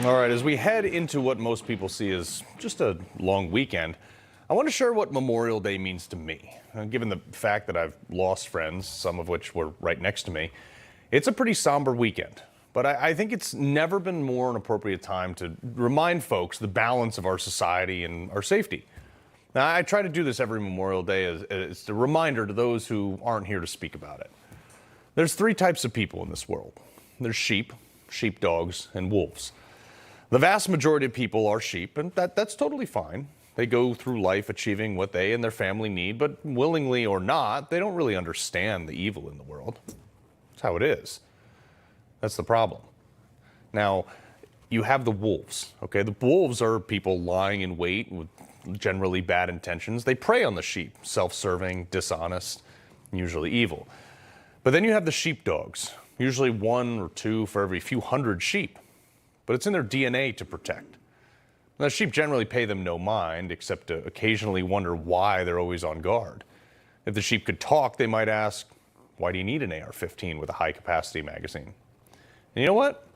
All right, as we head into what most people see as just a long weekend, I want to share what Memorial Day means to me. Given the fact that I've lost friends, some of which were right next to me, it's a pretty somber weekend. But I think it's never been more an appropriate time to remind folks the balance of our society and our safety. Now, I try to do this every Memorial Day as a reminder to those who aren't here to speak about it. There's three types of people in this world. There's sheep, sheepdogs, and wolves. The vast majority of people are sheep, and that's totally fine. They go through life achieving what they and their family need, but willingly or not, they don't really understand the evil in the world. That's how it is. That's the problem. Now, you have the wolves, okay? The wolves are people lying in wait with generally bad intentions. They prey on the sheep, self-serving, dishonest, usually evil. But then you have the sheepdogs, usually one or two for every few hundred sheep. But it's in their DNA to protect. Now, sheep generally pay them no mind, except to occasionally wonder why they're always on guard. If the sheep could talk, they might ask, why do you need an AR-15 with a high-capacity magazine? And you know what?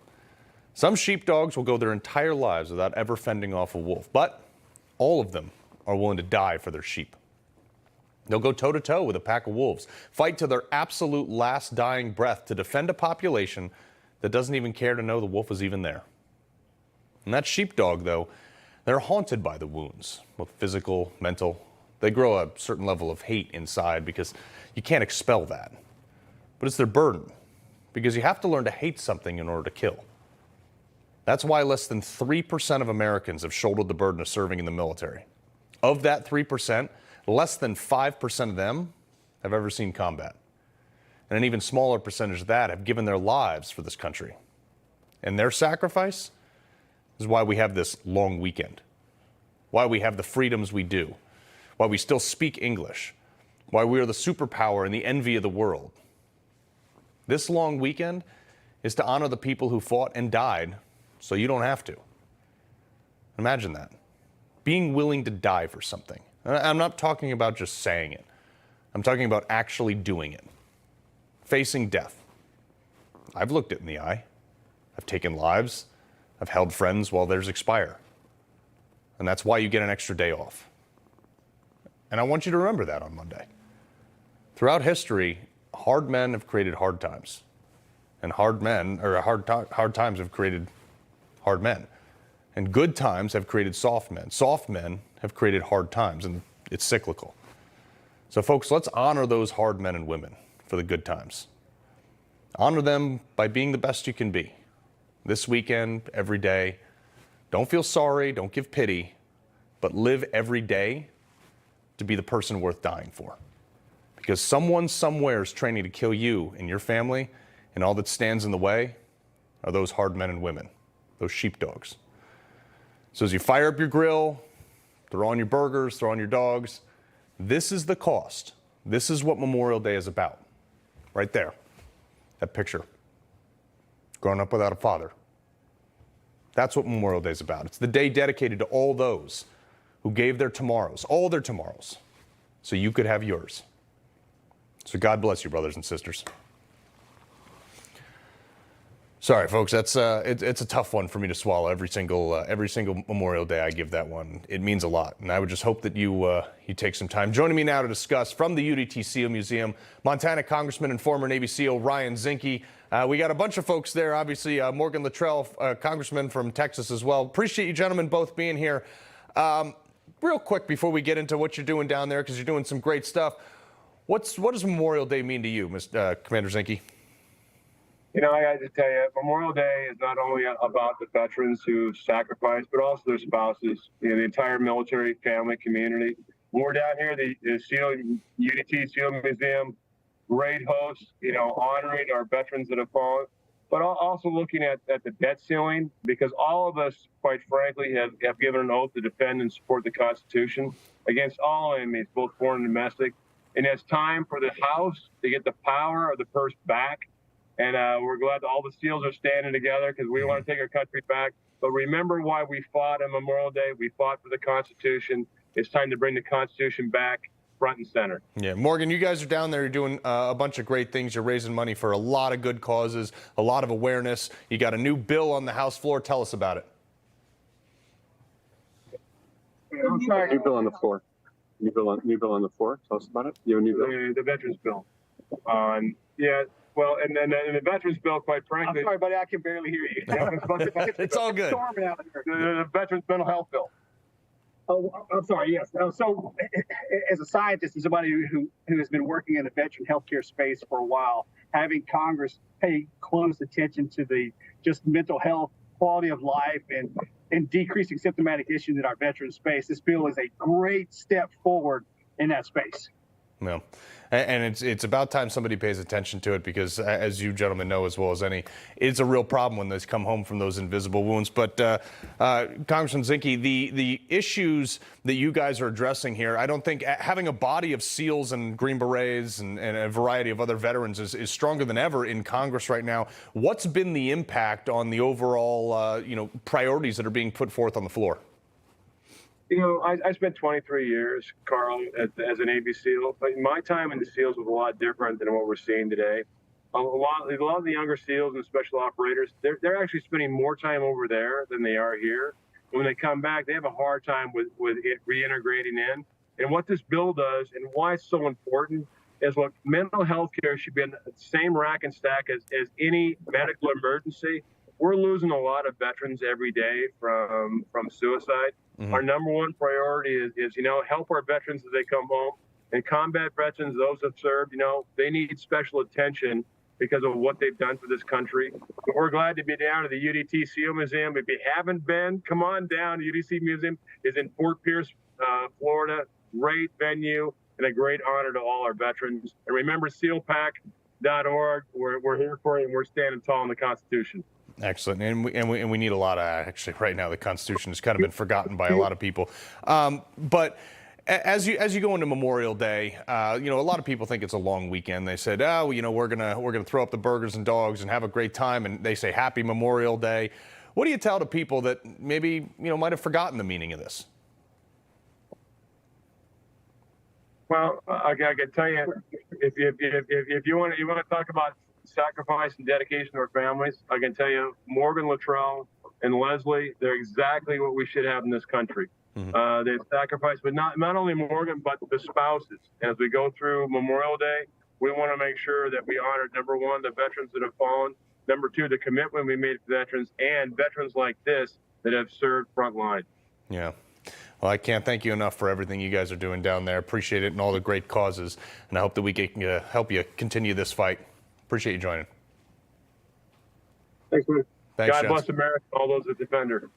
Some sheepdogs will go their entire lives without ever fending off a wolf, but all of them are willing to die for their sheep. They'll go toe-to-toe with a pack of wolves, fight to their absolute last dying breath to defend a population that doesn't even care to know the wolf is even there. And that sheepdog, though, they're haunted by the wounds, both physical, mental. They grow a certain level of hate inside because you can't expel that. But it's their burden, because you have to learn to hate something in order to kill. That's why less than 3% of Americans have shouldered the burden of serving in the military. Of that 3%, less than 5% of them have ever seen combat. And an even smaller percentage of that have given their lives for this country. And their sacrifice is why we have this long weekend, why we have the freedoms we do, why we still speak English, why we are the superpower and the envy of the world. This long weekend is to honor the people who fought and died so you don't have to. Imagine that. Being willing to die for something. I'm not talking about just saying it. I'm talking about actually doing it. Facing death. I've looked it in the eye. I've taken lives. I've held friends while theirs expire. And that's why you get an extra day off. And I want you to remember that on Monday. Throughout history, hard men have created hard times. And hard times have created hard men. And good times have created soft men. Soft men have created hard times, and it's cyclical. So folks, let's honor those hard men and women for the good times. Honor them by being the best you can be. This weekend, every day. Don't feel sorry, don't give pity, but live every day to be the person worth dying for. Because someone somewhere is training to kill you and your family, and all that stands in the way are those hard men and women, those sheepdogs. So as you fire up your grill, throw on your burgers, throw on your dogs, this is the cost. This is what Memorial Day is about. Right there, that picture. Growing up without a father. That's what Memorial Day is about. It's the day dedicated to all those who gave their tomorrows, all their tomorrows, so you could have yours. So God bless you, brothers and sisters. Sorry, folks, that's it's a tough one for me to swallow. Every single Memorial Day, I give that one. It means a lot, and I would just hope that you take some time. Joining me now to discuss from the UDT SEAL Museum, Montana Congressman and former Navy SEAL Ryan Zinke. We got a bunch of folks there. Obviously, Morgan Luttrell, Congressman from Texas as well. Appreciate you gentlemen both being here. Real quick before we get into what you're doing down there, because you're doing some great stuff. What does Memorial Day mean to you, Commander Zinke? You know, I got to tell you, Memorial Day is not only about the veterans who sacrificed, but also their spouses, the entire military family community. When we're down here, the UDT SEAL Museum, great hosts, honoring our veterans that have fallen, but also looking at the debt ceiling, because all of us, quite frankly, have given an oath to defend and support the Constitution against all enemies, both foreign and domestic. And it's time for the House to get the power of the purse back. And we're glad that all the SEALs are standing together because we want to take our country back. But remember why we fought on Memorial Day. We fought for the Constitution. It's time to bring the Constitution back front and center. Yeah, Morgan, you guys are down there. You're doing a bunch of great things. You're raising money for a lot of good causes, a lot of awareness. You got a new bill on the House floor. Tell us about it. I'm sorry. New bill on the floor. New bill on the floor. Tell us about it. You have a new bill? The veterans bill. Yeah. Well, and then the veterans bill, quite frankly. I'm sorry, buddy. I can barely hear you. It's all good. Storming out here. The veterans mental health bill. Oh, I'm sorry. Yes. So, as a scientist and somebody who has been working in the veteran healthcare space for a while, having Congress pay close attention to the just mental health, quality of life, and decreasing symptomatic issues in our veterans space, this bill is a great step forward in that space. No. And it's about time somebody pays attention to it because, as you gentlemen know as well as any, it's a real problem when they come home from those invisible wounds. But Congressman Zinke, the issues that you guys are addressing here, I don't think having a body of SEALs and Green Berets and a variety of other veterans is stronger than ever in Congress right now. What's been the impact on the overall, priorities that are being put forth on the floor? I spent 23 years, Carl, as a Navy SEAL. But my time in the SEALs was a lot different than what we're seeing today. A lot of the younger SEALs and special operators, they're actually spending more time over there than they are here. When they come back, they have a hard time with it reintegrating in. And what this bill does, and why it's so important, is what mental health care should be in the same rack and stack as any medical emergency. We're losing a lot of veterans every day from suicide. Mm-hmm. Our number one priority is help our veterans as they come home. And combat veterans, those that served, they need special attention because of what they've done for this country. But we're glad to be down at the UDT SEAL Museum. If you haven't been, come on down. The UDT Museum is in Fort Pierce, Florida. Great venue and a great honor to all our veterans. And remember, SEALPAC.org. We're here for you, and we're standing tall in the Constitution. Excellent, and we need a lot of actually right now. The Constitution has kind of been forgotten by a lot of people. But as you go into Memorial Day, a lot of people think it's a long weekend. They said, we're gonna throw up the burgers and dogs and have a great time, and they say Happy Memorial Day. What do you tell to people that maybe might have forgotten the meaning of this? Well, I can tell you, if you want to talk about sacrifice and dedication to our families, I can tell you, Morgan Luttrell and Leslie, they're exactly what we should have in this country. Mm-hmm. They've sacrificed, but not only Morgan, but the spouses. As we go through Memorial Day, we want to make sure that we honor, number one, the veterans that have fallen, number two, the commitment we made to veterans, and veterans like this that have served frontline. Yeah. Well, I can't thank you enough for everything you guys are doing down there. Appreciate it and all the great causes, and I hope that we can help you continue this fight. Appreciate you joining. Thanks, man. Thanks, God bless America, all those that defend her.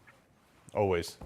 Always.